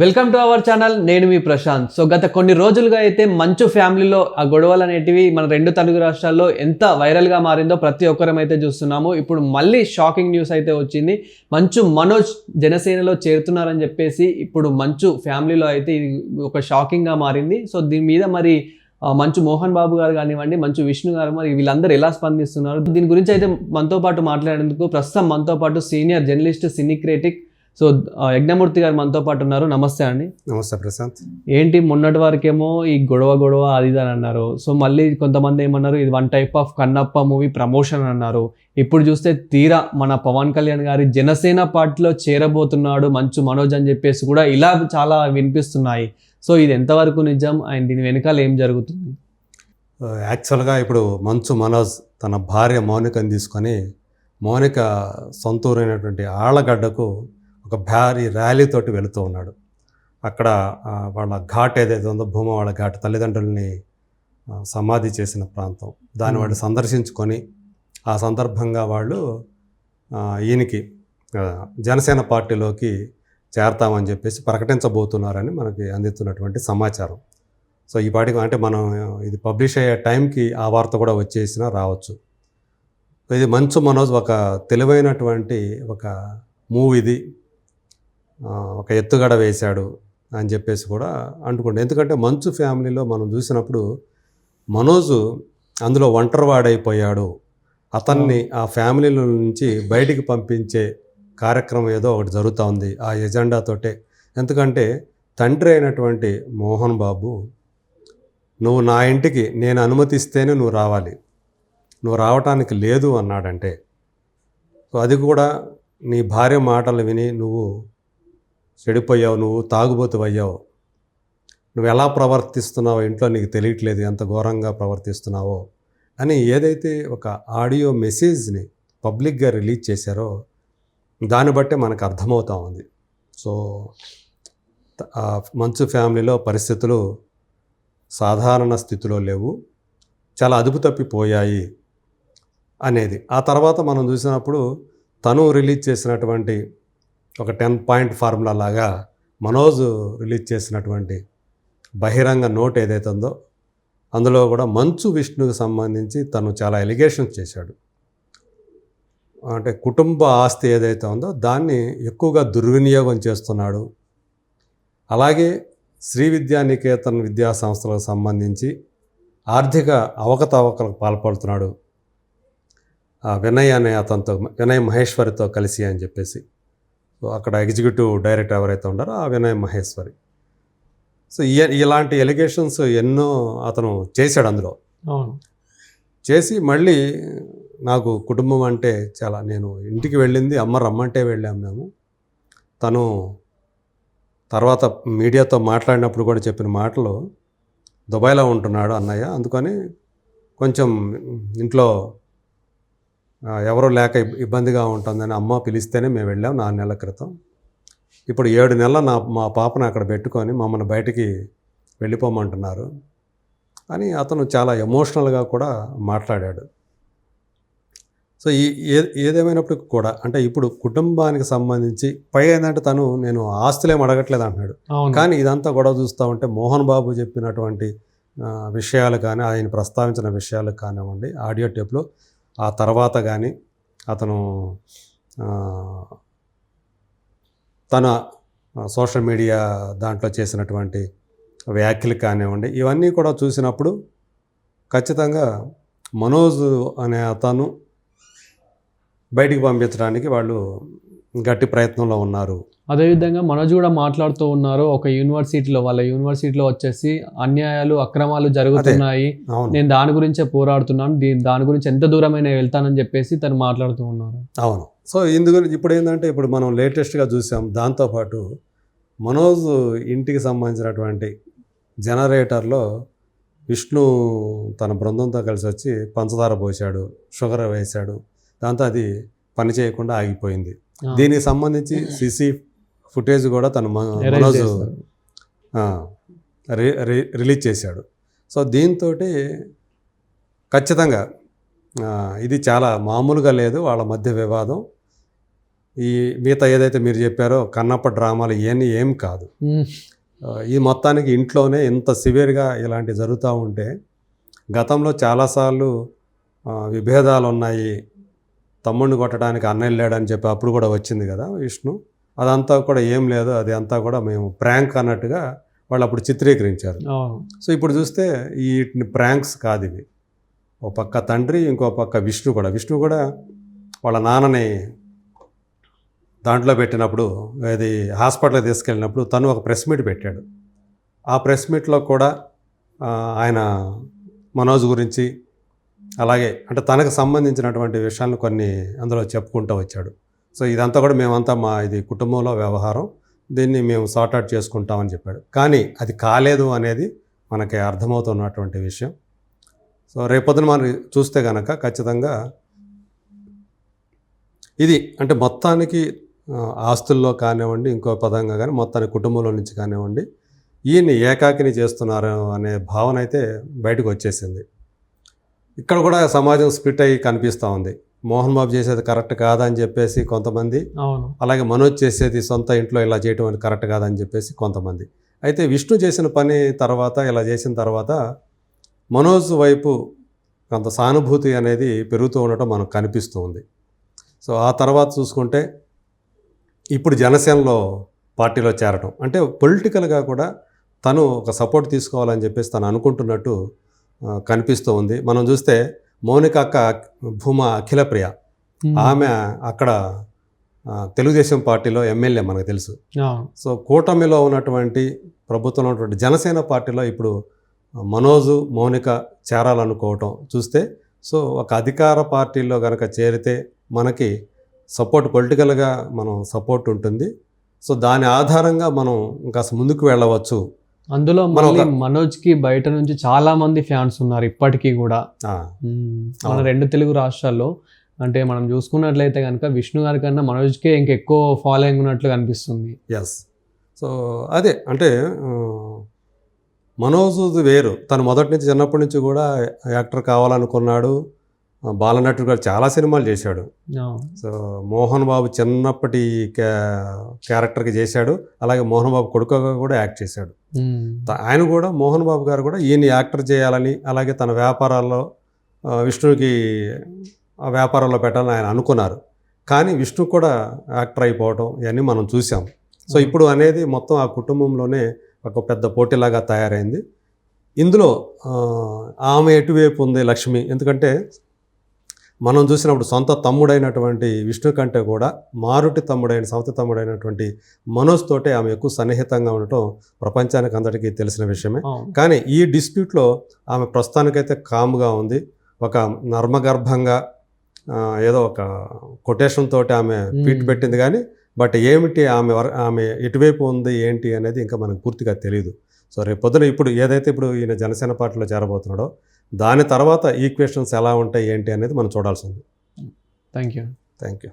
Welcome to our channel. నేను మీ Prashanth. So గత కొన్ని రోజులుగా అయితే మంచు ఫ్యామిలీలో ఆ గొడవలు అనేటివి మన రెండు తెలుగు రాష్ట్రాల్లో ఎంత వైరల్గా మారిందో ప్రతి ఒక్కరం అయితే చూస్తున్నాము. ఇప్పుడు మళ్ళీ షాకింగ్ న్యూస్ అయితే వచ్చింది. మంచు మనోజ్ జనసేనలో చేరుతున్నారని చెప్పేసి ఇప్పుడు మంచు ఫ్యామిలీలో అయితే ఇది ఒక షాకింగ్గా మారింది. సో దీని మీద మరి మంచు మోహన్ బాబు గారు కానివ్వండి, మంచు విష్ణు గారు, మరి వీళ్ళందరూ ఎలా స్పందిస్తున్నారు, దీని గురించి అయితే మనతో పాటు మాట్లాడేందుకు ప్రస్తుతం మనతో పాటు సీనియర్ జర్నలిస్ట్, సినీ క్రిటిక్ సో యజ్ఞమూర్తి గారు మనతో పాటు ఉన్నారు. నమస్తే అండి. నమస్తే ప్రశాంత్. ఏంటి మొన్నటి వరకేమో ఈ గొడవ అది అని అన్నారు. సో మళ్ళీ కొంతమంది ఏమన్నారు, ఇది one type of Kannappa movie promotion అన్నారు. ఇప్పుడు చూస్తే తీరా మన పవన్ కళ్యాణ్ గారి జనసేన పార్టీలో చేరబోతున్నాడు మంచు మనోజ్ అని చెప్పేసి కూడా ఇలా చాలా వినిపిస్తున్నాయి. సో ఇది ఎంతవరకు నిజం అండ్ దీని వెనకాల ఏం జరుగుతుంది? యాక్చువల్గా ఇప్పుడు మంచు మనోజ్ తన భార్య మౌనికని తీసుకొని మౌనిక సొంతూరైనటువంటి ఆళ్లగడ్డకు ఒక భారీ ర్యాలీతోటి వెళుతూ ఉన్నాడు. అక్కడ వాళ్ళ ఘాట్ ఏదైతే ఉందో భూమవాళ్ళ ఘాట్, తల్లిదండ్రుల్ని సమాధి చేసిన ప్రాంతం, దాన్ని వాళ్ళు సందర్శించుకొని ఆ సందర్భంగా వాళ్ళు ఈయనకి జనసేన పార్టీలోకి చేరతామని చెప్పేసి ప్రకటించబోతున్నారని మనకి అందుతున్నటువంటి సమాచారం. సో ఈ పాటికి అంటే మనం ఇది పబ్లిష్ అయ్యే టైంకి ఆ వార్త కూడా వచ్చేసినా రావచ్చు. ఇది మంచు మనోజ్ ఒక తెలివైనటువంటి ఒక మూవీది ఒక ఎత్తుగడ వేశాడు అని చెప్పేసి కూడా అంటుకోండి. ఎందుకంటే మంచు ఫ్యామిలీలో మనం చూసినప్పుడు మనోజు అందులో ఒంటరివాడైపోయాడు. అతన్ని ఆ ఫ్యామిలీల నుంచి బయటికి పంపించే కార్యక్రమం ఏదో ఒకటి జరుగుతూ ఉంది ఆ ఎజెండాతోటే. ఎందుకంటే తండ్రి అయినటువంటి మోహన్ బాబు, నువ్వు నా ఇంటికి నేను అనుమతిస్తేనే నువ్వు రావాలి, నువ్వు రావటానికి లేదు అన్నాడంటే, సో అది కూడా నీ భార్య మాటలు విని నువ్వు చెడిపోయావు, నువ్వు తాగుబోతువయ్యావు, నువ్వు ఎలా ప్రవర్తిస్తున్నావో ఇంట్లో నీకు తెలియట్లేదు, ఎంత ఘోరంగా ప్రవర్తిస్తున్నావో అని ఏదైతే ఒక ఆడియో మెసేజ్ని పబ్లిక్గా రిలీజ్ చేశారో దాన్ని బట్టే మనకు అర్థమవుతా ఉంది. సో మంచు ఫ్యామిలీలో పరిస్థితులు సాధారణ స్థితిలో లేవు, చాలా అదుపు తప్పిపోయాయి అనేది. ఆ తర్వాత మనం చూసినప్పుడు తను రిలీజ్ చేసినటువంటి ఒక 10 పాయింట్ ఫార్ములా లాగా మనోజ్ రిలీజ్ చేసినటువంటి బహిరంగ నోట్ ఏదైతే ఉందో అందులో కూడా మంచు విష్ణుకు సంబంధించి తను చాలా ఎలిగేషన్స్ చేశాడు. అంటే కుటుంబ ఆస్తి ఏదైతే ఉందో దాన్ని ఎక్కువగా దుర్వినియోగం చేస్తున్నాడు. అలాగే శ్రీ విద్యానికేతన్ విద్యా సంస్థలకు సంబంధించి ఆర్థిక అవకతవకలకు పాల్పడుతున్నాడు వినయ్ అనే అతనితో, వినయ్ మహేశ్వరితో కలిసి అని చెప్పేసి. సో అక్కడ ఎగ్జిక్యూటివ్ డైరెక్టర్ ఎవరైతే ఉన్నారో ఆ వినయ్ మహేశ్వరి. సో ఇలాంటి ఎలిగేషన్స్ ఎన్నో అతను చేశాడు అందులో. చేసి మళ్ళీ నాకు కుటుంబం అంటే చాలా, నేను ఇంటికి వెళ్ళింది అమ్మ రమ్మంటే వెళ్ళాము మేము, తను తర్వాత మీడియాతో మాట్లాడినప్పుడు కూడా చెప్పిన మాటలు, దుబాయ్లో ఉంటున్నాడు అన్నయ్య, అందుకని కొంచెం ఇంట్లో ఎవరో లేక ఇబ్బందిగా ఉంటుందని అమ్మ పిలిస్తేనే మేము వెళ్ళాం 4 నెలల క్రితం. ఇప్పుడు 7 నెలల మా పాపను అక్కడ పెట్టుకొని మమ్మల్ని బయటికి వెళ్ళిపోమంటున్నారు అని అతను చాలా ఎమోషనల్గా కూడా మాట్లాడాడు. సో ఏదేమైనప్పటికీ కూడా అంటే ఇప్పుడు కుటుంబానికి సంబంధించి పైగా ఏంటంటే నేను ఆస్తులేం అడగట్లేదు అంటున్నాడు. కానీ ఇదంతా గొడవ చూస్తూ ఉంటే మోహన్ బాబు చెప్పినటువంటి విషయాలు కానీ, ఆయన ప్రస్తావించిన విషయాలు కానివ్వండి ఆడియో టేప్లో, ఆ తర్వాత కానీ అతను తన సోషల్ మీడియా దాంట్లో చేసినటువంటి వ్యాఖ్యలు కానివ్వండి, ఇవన్నీ కూడా చూసినప్పుడు ఖచ్చితంగా మనోజ్ అనే అతను బయటికి పంపించడానికి వాళ్ళు గట్టి ప్రయత్నంలో ఉన్నారు. అదేవిధంగా మనోజ్ కూడా మాట్లాడుతూ ఉన్నారు, ఒక వాళ్ళ యూనివర్సిటీలో వచ్చేసి అన్యాయాలు, అక్రమాలు జరుగుతున్నాయి, నేను దాని గురించే పోరాడుతున్నాను, దాని గురించి ఎంత దూరమైనా వెళ్తానని చెప్పేసి తను మాట్లాడుతూ ఉన్నారు. అవును. సో ఇందుగురించి ఇప్పుడు ఏంటంటే ఇప్పుడు మనం లేటెస్ట్గా చూసాం. దాంతోపాటు మనోజ్ ఇంటికి సంబంధించినటువంటి జనరేటర్లో విష్ణు తన బృందంతో కలిసి వచ్చి పంచదార పోసాడు, షుగర్ వేశాడు, దాంతో అది పని చేయకుండా ఆగిపోయింది. దీనికి సంబంధించి సిసి ఫుటేజ్ కూడా తను మనోజ్ రిలీజ్ చేశాడు. సో దీంతో ఖచ్చితంగా ఇది చాలా మామూలుగా లేదు వాళ్ళ మధ్య వివాదం. ఈ మిగతా ఏదైతే మీరు చెప్పారో కన్నప్ప డ్రామాలు ఇవన్నీ ఏం కాదు. ఈ మొత్తానికి ఇంట్లోనే ఇంత సివియర్గా ఇలాంటివి జరుగుతూ ఉంటే గతంలో చాలాసార్లు విభేదాలు ఉన్నాయి, తమ్ముడిని కొట్టడానికి అన్న వెళ్ళాడని చెప్పి అప్పుడు కూడా వచ్చింది కదా విష్ణు. అదంతా కూడా ఏం లేదు, అది అంతా కూడా మేము ప్రాంక్ అన్నట్టుగా వాళ్ళు అప్పుడు చిత్రీకరించారు. సో ఇప్పుడు చూస్తే ఈ ప్రాంక్స్ కాదు ఇవి. ఒక పక్క తండ్రి, ఇంకో పక్క విష్ణు కూడా వాళ్ళ నాన్నని దాంట్లో పెట్టినప్పుడు, అది హాస్పిటల్కి తీసుకెళ్ళినప్పుడు తను ఒక ప్రెస్ మీట్ పెట్టాడు. ఆ ప్రెస్ మీట్లో కూడా ఆయన మనోజ్ గురించి అలాగే అంటే తనకు సంబంధించినటువంటి విషయాలను కొన్ని అందులో చెప్పుకుంటూ వచ్చాడు. సో ఇదంతా కూడా మేమంతా ఇది కుటుంబంలో వ్యవహారం, దీన్ని మేము సార్ట్అవుట్ చేసుకుంటామని చెప్పాడు. కానీ అది కాలేదు అనేది మనకి అర్థమవుతున్నటువంటి విషయం. సో రేపొద్దున మనం చూస్తే కనుక ఖచ్చితంగా ఇది అంటే మొత్తానికి ఆస్తుల్లో కానివ్వండి, ఇంకో పదంగా కానీ మొత్తానికి కుటుంబంలో నుంచి కానివ్వండి, ఈయన్ని ఏకాకిని చేస్తున్నారు అనే భావన అయితే బయటకు వచ్చేసింది. ఇక్కడ కూడా సమాజం స్ప్లిట్ అయ్యి కనిపిస్తూ ఉంది. మోహన్ బాబు చేసేది కరెక్ట్ కాదని చెప్పేసి కొంతమంది, అలాగే మనోజ్ చేసేది సొంత ఇంట్లో ఇలా చేయటం అనేది కరెక్ట్ కాదని చెప్పేసి కొంతమంది. అయితే విష్ణు చేసిన పని తర్వాత, ఇలా చేసిన తర్వాత మనోజ్ వైపు కొంత సానుభూతి అనేది పెరుగుతూ ఉండటం మనకు కనిపిస్తూ ఉంది. సో ఆ తర్వాత చూసుకుంటే ఇప్పుడు జనసేనలో పార్టీలో చేరటం అంటే పొలిటికల్గా కూడా తను ఒక సపోర్ట్ తీసుకోవాలని చెప్పేసి తను అనుకుంటున్నట్టు కనిపిస్తూ ఉంది. మనం చూస్తే మౌనిక అక్క భూమా అఖిలప్రియ, ఆమె అక్కడ తెలుగుదేశం పార్టీలో ఎమ్మెల్యే మనకు తెలుసు. సో కూటమిలో ఉన్నటువంటి ప్రభుత్వంలో ఉన్నటువంటి జనసేన పార్టీలో ఇప్పుడు మనోజు మౌనిక చేరాలనుకోవటం చూస్తే, సో ఒక అధికార పార్టీలో కనుక చేరితే మనకి సపోర్ట్, పొలిటికల్గా మనం సపోర్ట్ ఉంటుంది. సో దాని ఆధారంగా మనం ఇంకా ముందుకు వెళ్ళవచ్చు. అందులో మనోజ్కి బయట నుంచి చాలా మంది ఫ్యాన్స్ ఉన్నారు ఇప్పటికీ కూడా. మన 2 తెలుగు రాష్ట్రాల్లో అంటే మనం చూసుకున్నట్లయితే కనుక విష్ణు గారి కన్నా మనోజ్కే ఇంకెక్కువ ఫాలోయింగ్ ఉన్నట్లు కనిపిస్తుంది. ఎస్. సో అదే అంటే మనోజ్ వేరు, తను మొదటి నుంచి చిన్నప్పటి నుంచి కూడా యాక్టర్ కావాలనుకున్నాడు. బాలనటుడు కూడా చాలా సినిమాలు చేశాడు. సో మోహన్ బాబు చిన్నప్పటి క్యారెక్టర్కి చేశాడు, అలాగే మోహన్ బాబు కొడుకుగా కూడా యాక్ట్ చేశాడు. ఆయన కూడా, మోహన్ బాబు గారు కూడా ఈయన యాక్టర్ చేయాలని, అలాగే తన వ్యాపారాల్లో విష్ణుకి ఆ వ్యాపారంలో పెట్టాలని ఆయన అనుకున్నారు. కానీ విష్ణు కూడా యాక్టర్ అయిపోవటం ఇవన్నీ మనం చూసాం. సో ఇప్పుడు అనేది మొత్తం ఆ కుటుంబంలోనే ఒక పెద్ద పోటీలాగా తయారైంది. ఇందులో ఆమె ఎటువైపు ఉంది లక్ష్మి, ఎందుకంటే మనం చూసినప్పుడు సొంత తమ్ముడైనటువంటి విష్ణు కంటే కూడా మారుటి తమ్ముడైన, సవతి తమ్ముడైనటువంటి మనోజ్ తోటే ఆమె ఎక్కువ సన్నిహితంగా ఉండటం ప్రపంచానికి అందరికీ తెలిసిన విషయమే. కానీ ఈ డిస్ప్యూట్లో ఆమె ప్రస్తుతానికైతే కామ్గా ఉంది. ఒక నర్మగర్భంగా ఏదో ఒక కొటేషన్ తోటి ఆమె ట్వీట్ పెట్టింది. కానీ బట్ ఏమిటి ఆమె ఎటువైపు ఉంది ఏంటి అనేది ఇంకా మనకు పూర్తిగా తెలియదు. సో రేపు పొద్దున ఇప్పుడు ఏదైతే ఇప్పుడు ఈయన జనసేన పార్టీలో చేరబోతున్నాడో దాని తర్వాత ఈక్వేషన్స్ ఎలా ఉంటాయి ఏంటి అనేది మనం చూడాల్సి ఉంది. Thank you.